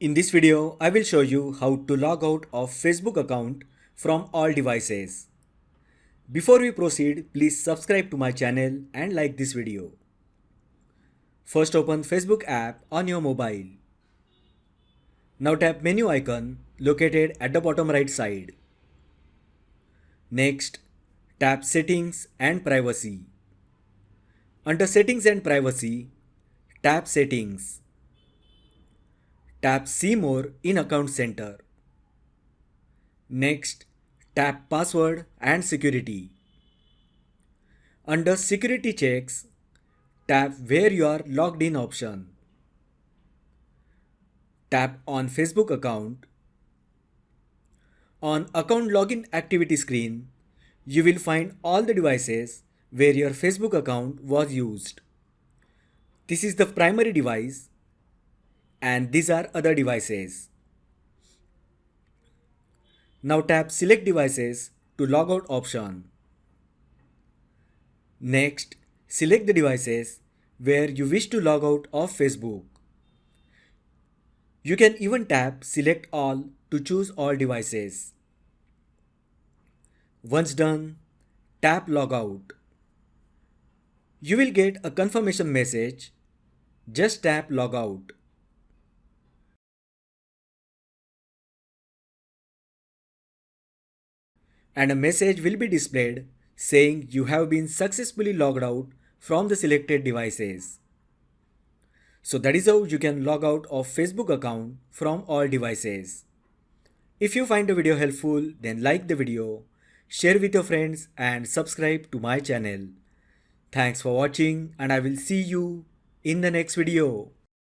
In this video, I will show you how to log out of Facebook account from all devices. Before we proceed, please subscribe to my channel and like this video. First open Facebook app on your mobile. Now tap menu icon located at the bottom right side. Next, tap settings and privacy. Under settings and privacy, tap settings. Tap see more in account center. Next, tap password and security. Under security checks, tap where you are logged in option. Tap on Facebook account. On account login activity screen, you will find all the devices where your Facebook account was used. This is the primary device and these are other devices. Now tap select devices to log out option. Next, select the devices where you wish to log out of Facebook. You can even tap select all to choose all devices. Once done, tap log out. You will get a confirmation message. Just tap log out. And a message will be displayed saying you have been successfully logged out from the selected devices. So that is how you can log out of Facebook account from all devices. If you find the video helpful, then like the video, share with your friends and subscribe to my channel. Thanks for watching and I will see you in the next video.